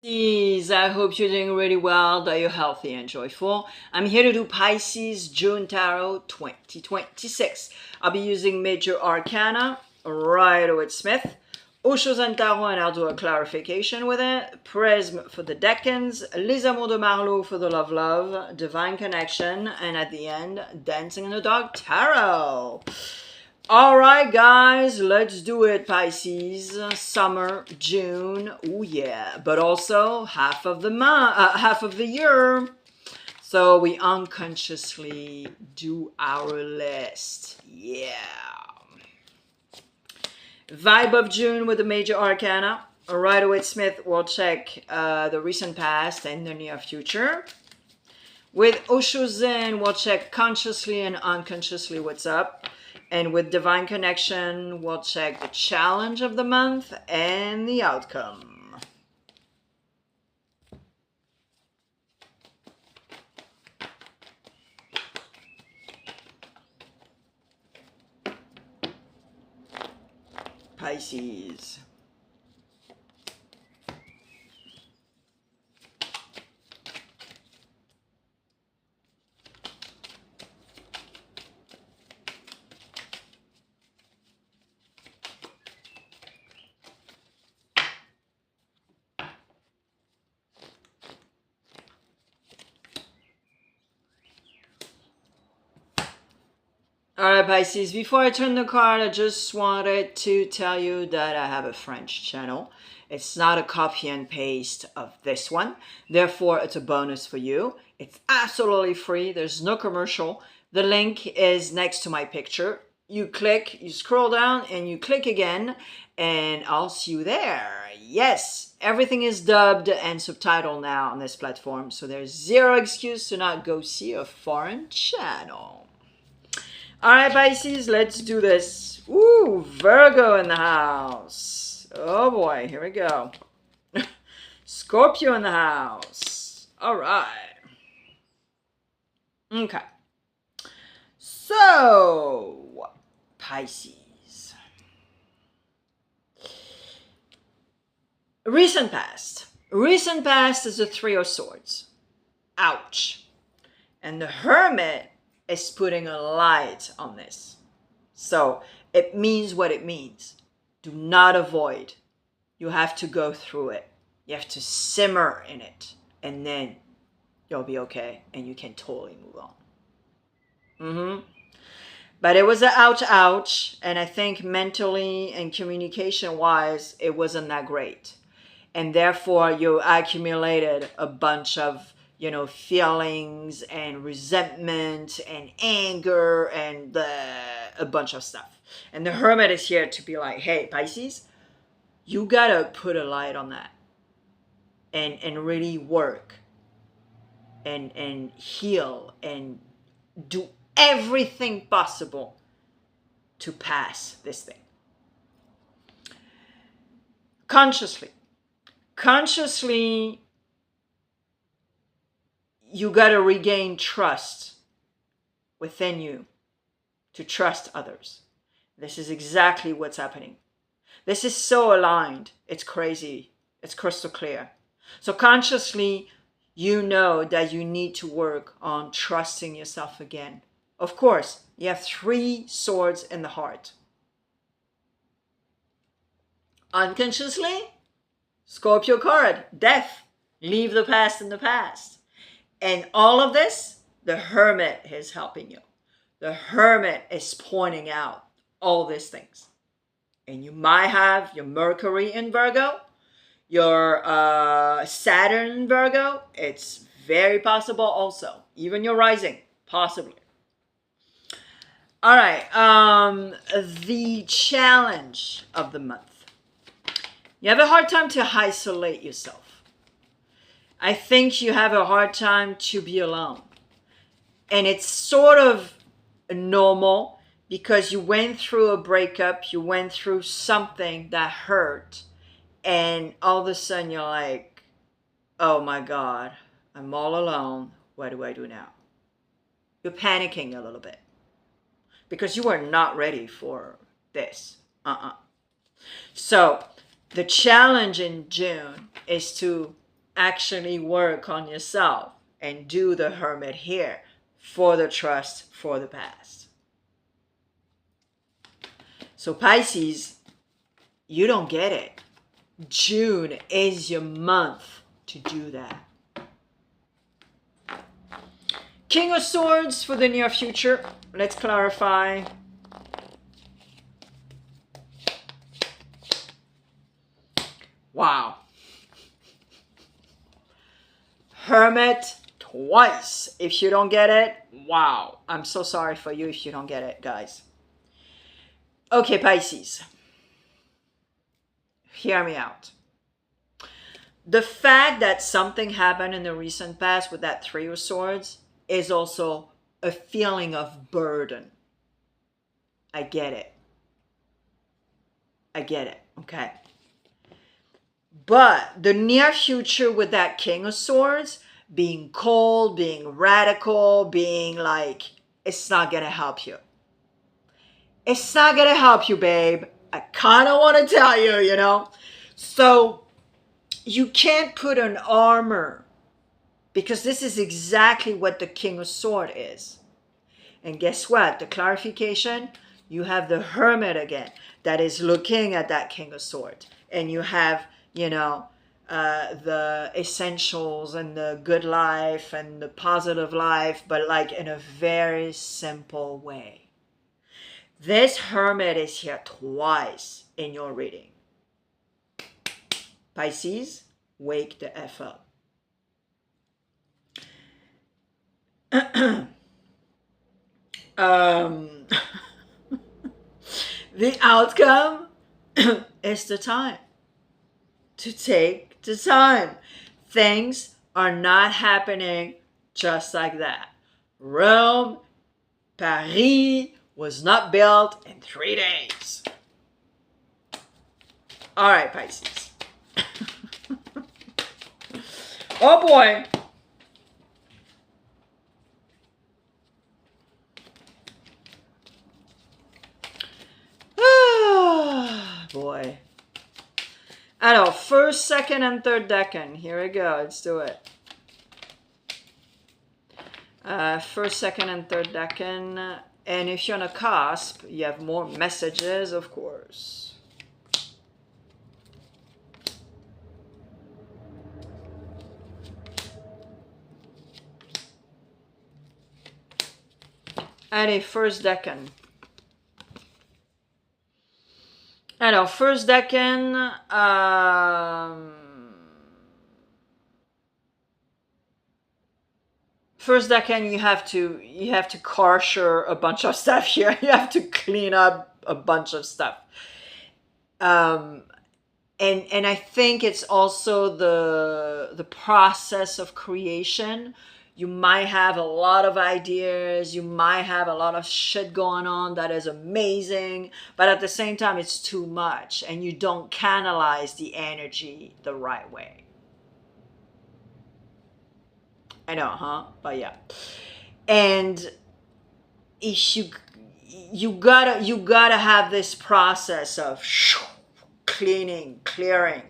Pisces, I hope you're doing really well, that you're healthy and joyful. I'm here to do Pisces June Tarot 2026. I'll be using Major Arcana, Rider-Waite Smith, Osho and Tarot, and I'll do a clarification with it. Prism for the Decans, Les Amours de Marlowe for the Love, Divine Connection, and at the end, Dancing in the Dark Tarot. All right, guys, let's do it, Pisces. Summer, June, oh yeah, but also half of the month, half of the year. So we unconsciously do our list. Yeah. Vibe of June with the Major Arcana. Rider-Waite Smith will check the recent past and the near future. With Osho Zen, we'll check consciously and unconsciously what's up. And with Divine Connection, we'll check the challenge of the month and the outcome. Pisces. Alright, Pisces, before I turn the card, I just wanted to tell you that I have a French channel. It's not a copy and paste of this one. Therefore, it's a bonus for you. It's absolutely free. There's no commercial. The link is next to my picture. You click, you scroll down, and you click again, and I'll see you there. Yes, everything is dubbed and subtitled now on this platform, so there's zero excuse to not go see a foreign channel. All right, Pisces, let's do this. Ooh, Virgo in the house. Oh boy, here we go. Scorpio in the house. All right. Okay. So, Pisces. Recent past. Recent past is the Three of Swords. Ouch. And the Hermit is putting a light on this. So it means what it means. Do not avoid. You have to go through it. You have to simmer in it. And then you'll be okay. And you can totally move on. But it was an ouch. And I think mentally and communication wise, it wasn't that great. And therefore you accumulated a bunch of feelings and resentment and anger and a bunch of stuff. And the Hermit is here to be like, hey, Pisces, you gotta put a light on that and really work and heal and do everything possible to pass this thing. Consciously, you got to regain trust within you to trust others. This is exactly what's happening. This is so aligned. It's crazy. It's crystal clear. So consciously, you know that you need to work on trusting yourself again. Of course, you have three swords in the heart. Unconsciously, Scorpio card, death. Leave the past in the past. And all of this, the Hermit is helping you. The Hermit is pointing out all these things. And you might have your Mercury in Virgo, your Saturn in Virgo. It's very possible also. Even your rising, possibly. All right. The challenge of the month. You have a hard time to isolate yourself. I think you have a hard time to be alone. And it's sort of normal because you went through a breakup, you went through something that hurt, and all of a sudden you're like, oh my God, I'm all alone. What do I do now? You're panicking a little bit because you are not ready for this. So the challenge in June is to actually work on yourself and do the Hermit here for the trust for the past. So Pisces, you don't get it. June is your month to do that. King of Swords for the near future. Let's clarify. Wow. Hermit twice. If you don't get it, wow. I'm so sorry for you if you don't get it, guys. Okay, Pisces. Hear me out. The fact that something happened in the recent past with that Three of Swords is also a feeling of burden. I get it. I get it, okay? But the near future with that King of Swords, being cold, being radical, being like, it's not gonna help you. It's not gonna help you, babe. I kind of want to tell you, you know? So you can't put an armor, because this is exactly what the King of Swords is. And guess what? The clarification, you have the Hermit again that is looking at that King of Swords. And you have, you know, the essentials and the good life and the positive life, but like in a very simple way. This Hermit is here twice in your reading. Pisces, wake the F up. The outcome is the time to take the time. Things are not happening just like that. Rome, Paris was not built in 3 days. All right, Pisces. Oh boy. Boy. Alors, first, second, and third decan. Here we go. Let's do it. First, second, and third decan. And if you're on a cusp, you have more messages, of course. Allez, first decan. Alors, first decan, you have to kosher a bunch of stuff here. You have to clean up a bunch of stuff. And I think it's also the process of creation. You might have a lot of ideas. You might have a lot of shit going on that is amazing. But at the same time, it's too much. And you don't canalize the energy the right way. I know, huh? But yeah. And if you gotta have this process of cleaning, clearing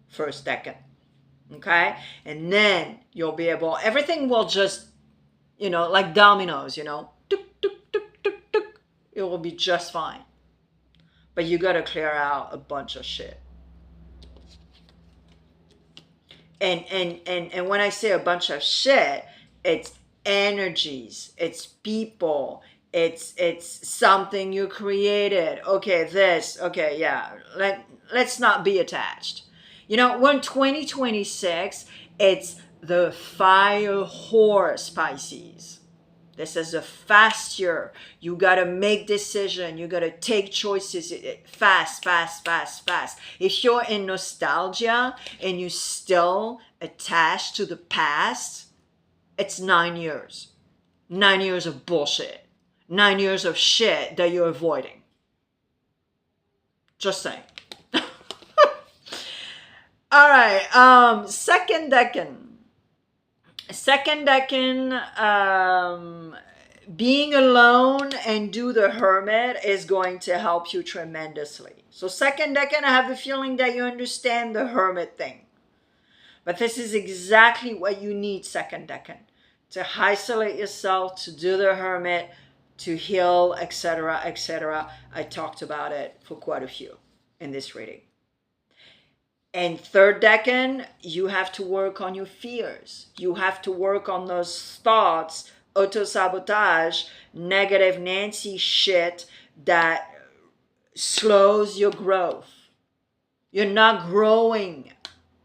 first decan. Okay? And then you'll be able, everything will just, you know, like dominoes, you know, tuk, tuk, tuk, tuk, tuk. It will be just fine. But you got to clear out a bunch of shit. And when I say a bunch of shit, it's energies, it's people, it's something you created. Okay, this, okay, yeah. Let's not be attached. You know, when 2026, it's the fire horse, Pisces. This is a fast year. You got to make decisions. You got to take choices fast, fast, fast, fast. If you're in nostalgia and you still attached to the past, it's 9 years. 9 years of bullshit. 9 years of shit that you're avoiding. Just saying. All right, second decan. Second decan, being alone and do the Hermit is going to help you tremendously. So second decan, I have the feeling that you understand the Hermit thing. But this is exactly what you need, second decan. To isolate yourself, to do the hermit, to heal, etc., etc. I talked about it for quite a few in this reading. And third decan, you have to work on your fears. You have to work on those thoughts, auto-sabotage, negative Nancy shit that slows your growth. You're not growing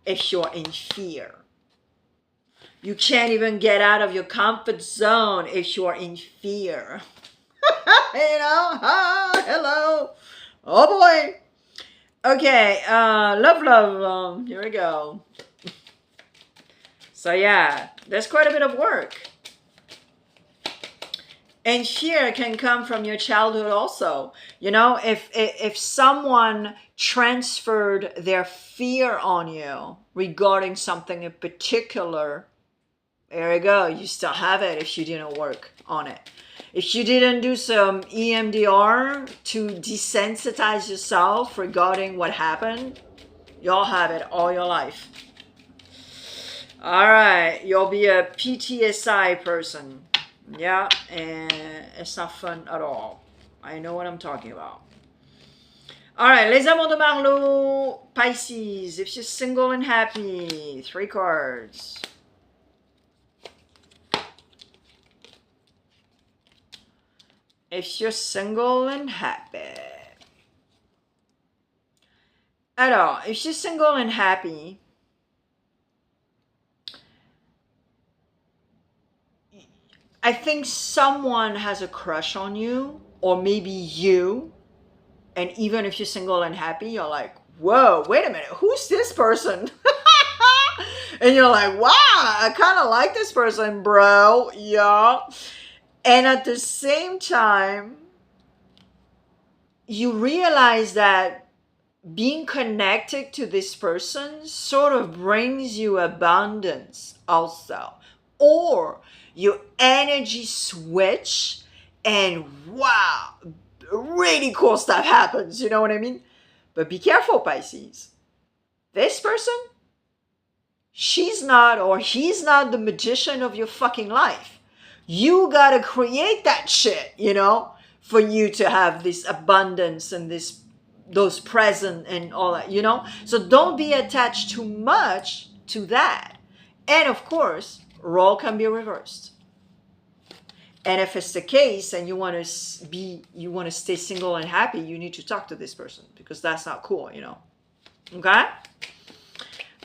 if you're in fear. You can't even get out of your comfort zone if you're in fear. You know? Hello. Oh boy. Okay, love, here we go. So yeah, there's quite a bit of work. And fear can come from your childhood also. You know, if someone transferred their fear on you regarding something in particular, there you go, you still have it if you didn't work on it. If you didn't do some EMDR to desensitize yourself regarding what happened, you'll have it all your life. All right, you'll be a PTSI person. Yeah, and it's not fun at all. I know what I'm talking about. All right, Les Amours de Marlowe, Pisces. If you're single and happy, 3 cards. If you're single and happy. Alors, if you're single and happy, I think someone has a crush on you, or maybe you. And even if you're single and happy, you're like, whoa, wait a minute, who's this person? And you're like, wow, I kind of like this person, bro. Yeah. And at the same time, you realize that being connected to this person sort of brings you abundance also. Or your energy switch and wow, really cool stuff happens. You know what I mean? But be careful, Pisces. This person, she's not or he's not the magician of your fucking life. You gotta create that shit, you know, for you to have this abundance and those present and all that, you know? So don't be attached too much to that. And of course, role can be reversed. And if it's the case and you want to stay single and happy, you need to talk to this person because that's not cool, you know? Okay?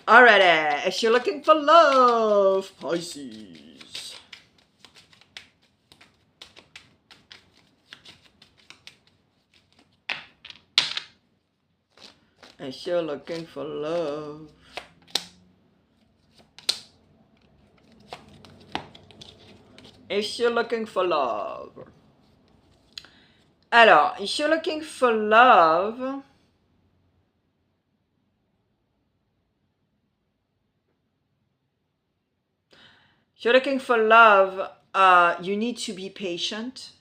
Alrighty, if you're looking for love, Pisces. If you're looking for love. If you're looking for love. Alors, if you're looking for love, you need to be patient,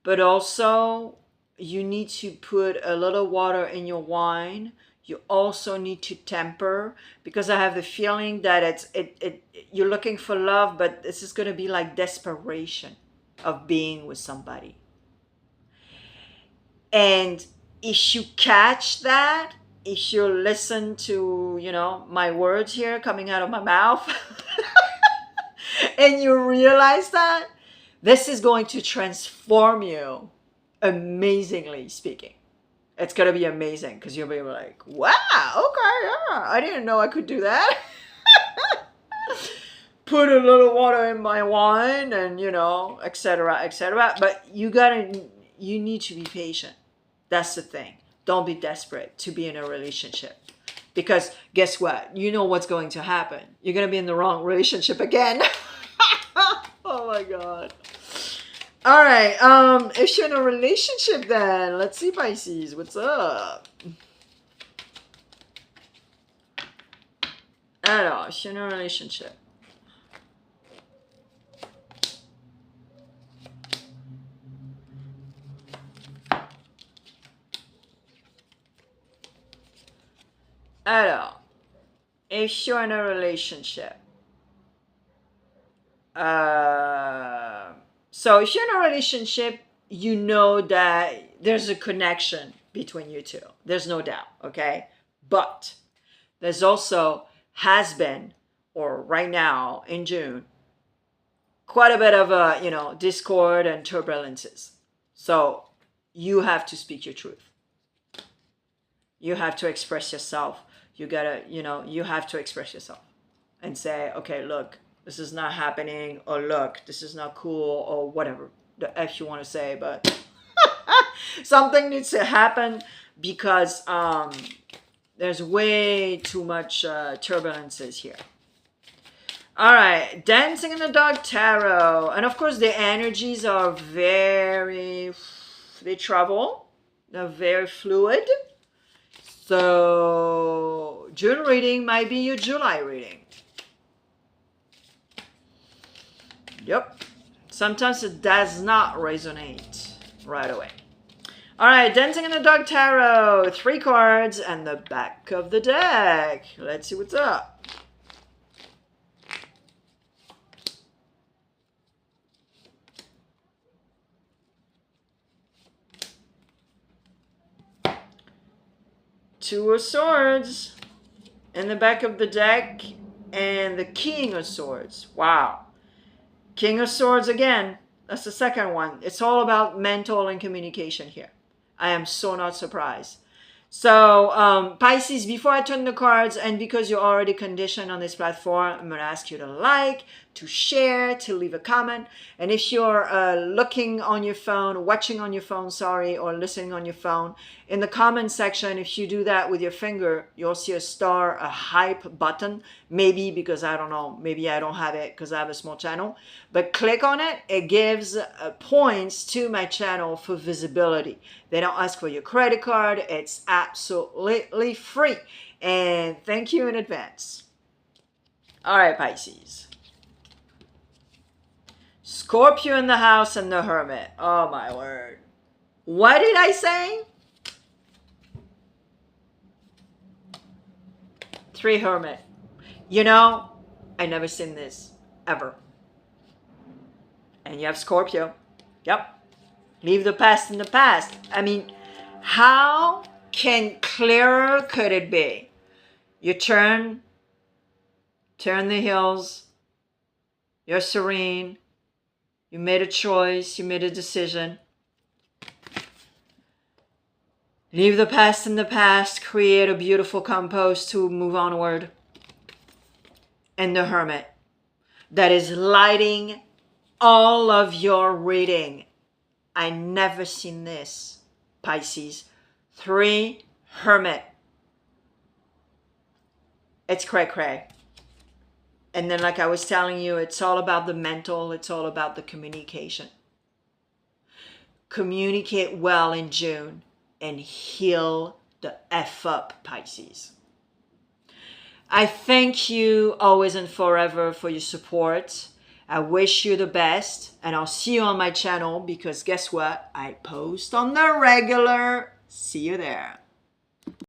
but also you need to put a little water in your wine. You also need to temper, because I have the feeling that you're looking for love, but this is going to be like desperation of being with somebody. And if you catch that, if you listen to, you know, my words here coming out of my mouth, and you realize that, this is going to transform you, amazingly speaking. It's going to be amazing because you'll be like, wow, okay, yeah, I didn't know I could do that. Put a little water in my wine and, you know, etc., etc. But you need to be patient. That's the thing. Don't be desperate to be in a relationship. Because guess what? You know what's going to happen. You're going to be in the wrong relationship again. Oh my God. All right, if you're in a relationship then, let's see, Pisces, what's up? Alors, if you're in a relationship. Alors, if you're in a relationship, so if you're in a relationship, you know that there's a connection between you two. There's no doubt, okay? But there's also has been, or right now in June, quite a bit of discord and turbulences. So you have to speak your truth. You have to express yourself. You gotta, you have to express yourself and say, okay, look, this is not happening, or look, this is not cool, or whatever the F you want to say, but something needs to happen because there's way too much turbulences here. All right, Dancing in the Dark Tarot. And of course, the energies are they travel. They're very fluid. So, June reading might be your July reading. Yep. Sometimes it does not resonate right away. All right, Dancing in the Dark Tarot. 3 cards and the back of the deck. Let's see what's up. Two of Swords in the back of the deck, and the King of Swords. Wow. King of Swords again. That's the second one. It's all about mental and communication here. I am so not surprised. So, Pisces, before I turn the cards, and because you're already conditioned on this platform, I'm going to ask you to like, to share, to leave a comment. And if you're looking on your phone, watching on your phone, sorry, or listening on your phone, in the comment section, if you do that with your finger, you'll see a star, a hype button. Maybe because I don't know, maybe I don't have it because I have a small channel. But click on it. It gives points to my channel for visibility. They don't ask for your credit card. It's absolutely free. And thank you in advance. All right, Pisces. Scorpio in the house and the Hermit. Oh, my word. What did I say? 3 Hermit. You know, I never seen this ever. And you have Scorpio. Yep. Leave the past in the past. I mean, how clearer could it be? You turn the heels. You're serene. You made a choice. You made a decision. Leave the past in the past. Create a beautiful compost to move onward. And the Hermit that is lighting all of your reading. I never seen this, Pisces. 3 Hermit. It's cray-cray. And then, like I was telling you, it's all about the mental. It's all about the communication. Communicate well in June and heal the F up, Pisces. I thank you always and forever for your support. I wish you the best, and I'll see you on my channel because guess what? I post on the regular. See you there.